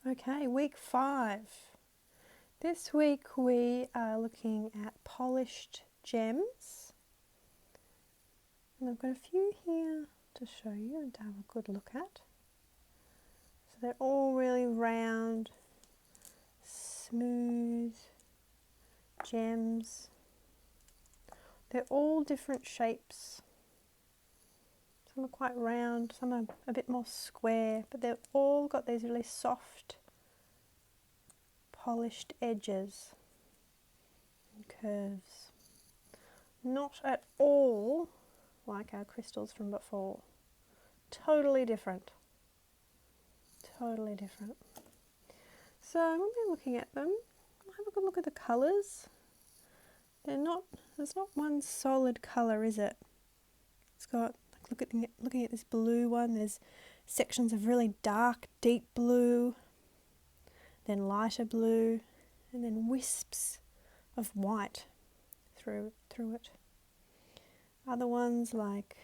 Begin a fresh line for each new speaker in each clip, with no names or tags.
Okay, week 5. This week we are looking at polished gems. And I've got a few here to show you and to have a good look at. So they're all really round, smooth gems. They're all different shapes. Some are quite round, some are a bit more square, but they've all got these really soft, polished edges and curves. Not at all like our crystals from before. Totally different. Totally different. So when we're looking at them, have a good look at the colours. There's not one solid colour, is it? It's got, looking at this blue one, there's sections of really dark, deep blue, then lighter blue, and then wisps of white through it. Other ones like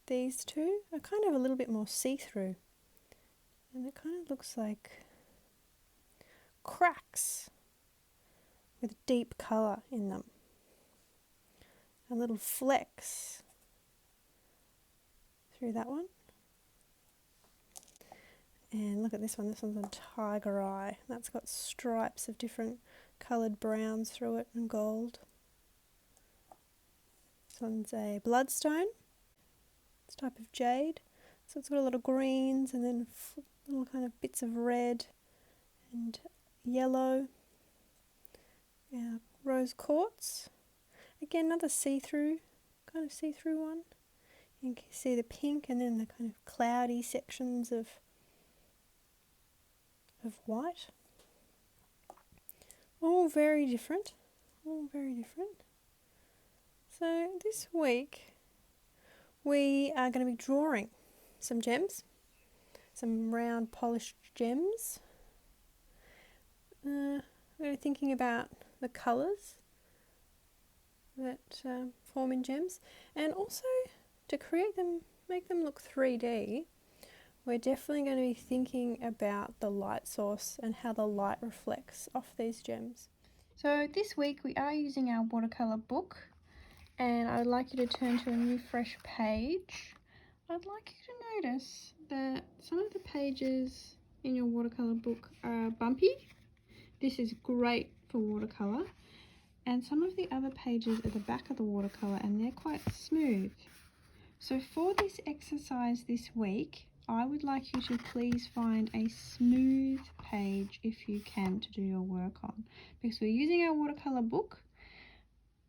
these two are kind of a little bit more see-through, and it kind of looks like cracks with deep colour in them and little flecks through that one. And look at this one, this one's a tiger eye. That's got stripes of different coloured browns through it and gold. This one's a bloodstone. It's a type of jade. So it's got a lot of greens and then little kind of bits of red and yellow. Yeah, rose quartz. Again, another kind of see-through one. You can see the pink and then the kind of cloudy sections of white. All very different. So this week we are going to be drawing some gems, some round polished gems. We're thinking about the colours that form in gems, and also to create them, make them look 3D, we're definitely going to be thinking about the light source and how the light reflects off these gems. So this week we are using our watercolour book, and I would like you to turn to a new fresh page. I'd like you to notice that some of the pages in your watercolour book are bumpy. This is great for watercolour. And some of the other pages at the back of the watercolour, and they're quite smooth. So for this exercise this week, I would like you to please find a smooth page if you can to do your work on, because we're using our watercolour book,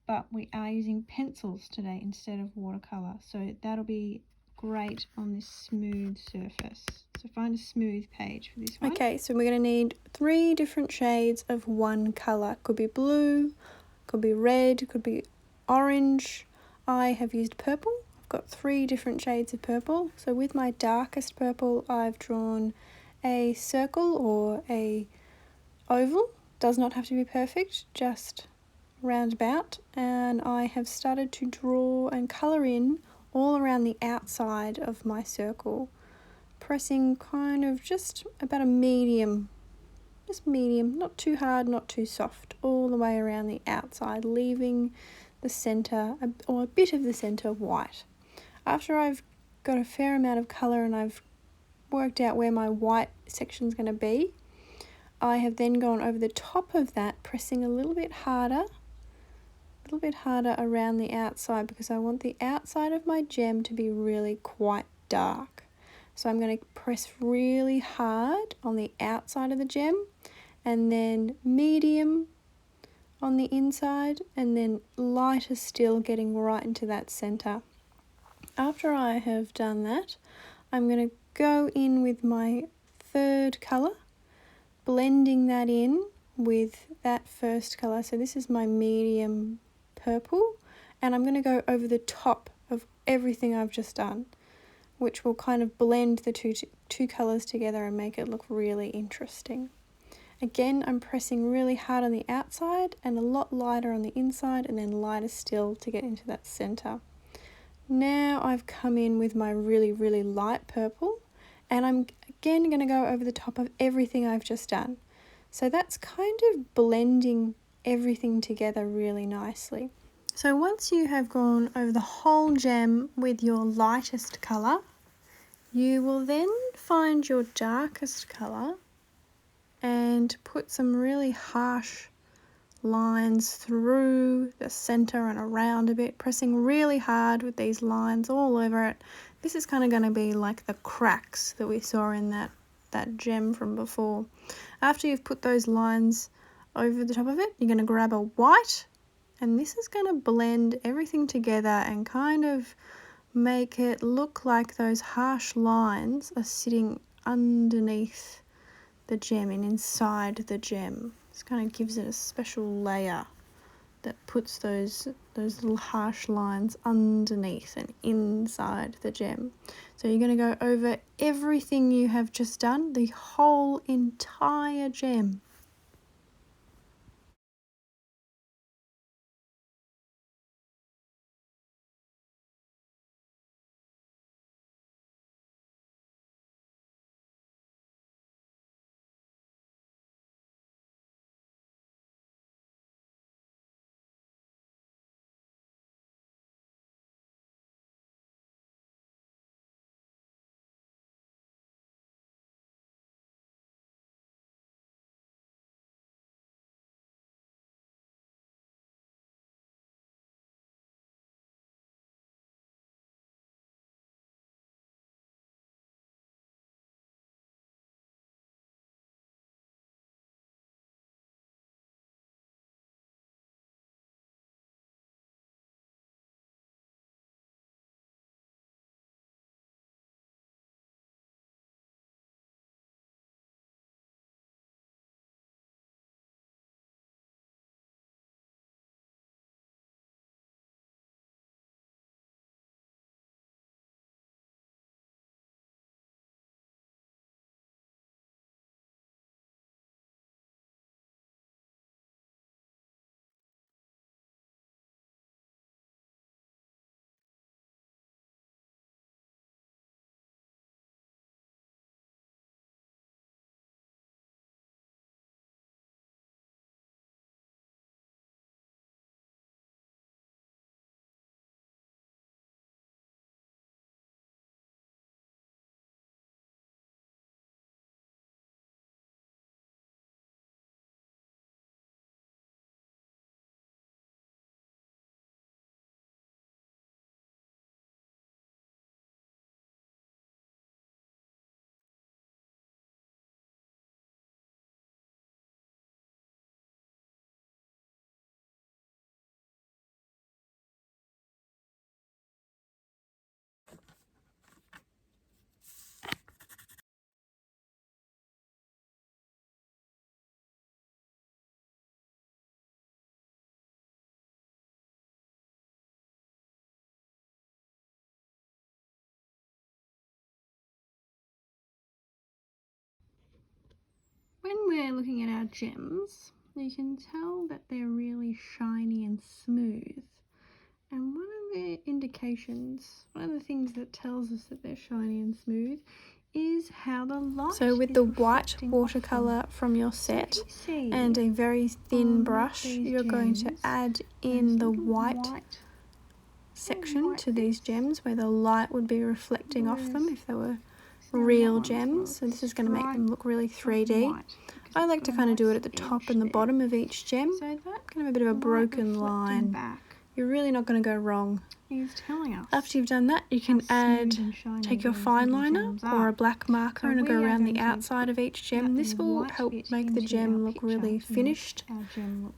but we are using pencils today instead of watercolour, so that'll be great on this smooth surface. So find a smooth page for this one. Okay, so we're going to need 3 different shades of one colour. Could be blue, could be red, could be orange. I have used purple. I've got 3 different shades of purple. So with my darkest purple, I've drawn a circle or a oval. Does not have to be perfect, just roundabout. And I have started to draw and colour in all around the outside of my circle, pressing kind of just about a medium, not too hard, not too soft, all the way around the outside, leaving the centre, or a bit of the centre, white. After I've got a fair amount of colour and I've worked out where my white section is going to be, I have then gone over the top of that, pressing a little bit harder around the outside, because I want the outside of my gem to be really quite dark. So I'm going to press really hard on the outside of the gem, and then medium on the inside, and then lighter still, getting right into that centre. After I have done that, I'm going to go in with my 3rd colour, blending that in with that first colour. So this is my medium purple, and I'm going to go over the top of everything I've just done, which will kind of blend the two colours together and make it look really interesting. Again, I'm pressing really hard on the outside and a lot lighter on the inside, and then lighter still to get into that centre. Now I've come in with my really, really light purple, And I'm again going to go over the top of everything I've just done. So that's kind of blending everything together really nicely. So once you have gone over the whole gem with your lightest colour, you will then find your darkest colour and put some really harsh lines through the centre and around a bit, pressing really hard with these lines all over it. This is kind of going to be like the cracks that we saw in that gem from before. After you've put those lines over the top of it, you're going to grab a white, and this is going to blend everything together and kind of make it look like those harsh lines are sitting underneath the gem and inside the gem. This kind of gives it a special layer that puts those little harsh lines underneath and inside the gem. So you're going to go over everything you have just done, the whole entire gem. When we're looking at our gems, you can tell that they're really shiny and smooth. And one of the indications, one of the things that tells us that they're shiny and smooth is how the light. So with the white watercolour from your set and a very thin brush, you're going to add in the white section to these gems where the light would be reflecting off them if they were real gems. So this is going to make them look really 3D. I like to kind of do it at the top and the bottom of each gem. So that kind of a bit of a broken line. You're really not going to go wrong. He's telling us. After you've done that, you can take your fine liner or a black marker and go around the outside of each gem. This will help make the gem look really finished and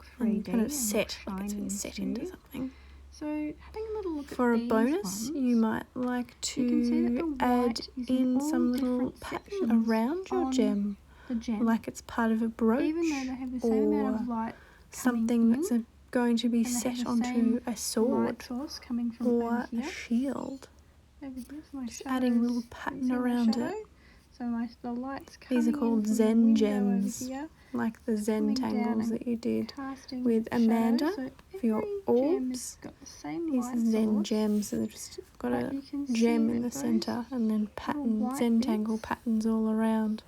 kind of set, like it's been set into something. So having a little look at for a bonus, you might like to add in some little pattern around your gem, like it's part of a brooch or something that's going to be set onto a sword or a shield. Just adding a little pattern around it. These are called Zen gems, like the Zen tangles that you did with Amanda. for your orbs.
Got the same
These
light
are Zen
source,
gems, so they've just got
but
a
you can see
gem in
that
the
those
centre and then pattern
white
Zentangle
bits
patterns all around.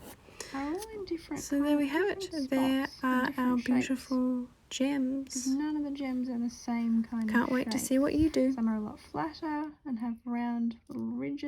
are all in different
So there we have
different
it. There
spots
are
and
our
different shapes.
beautiful gems.
Because none of the gems are the same kind of shape.
Can't wait to see what you do.
Some are a lot flatter and have round ridges.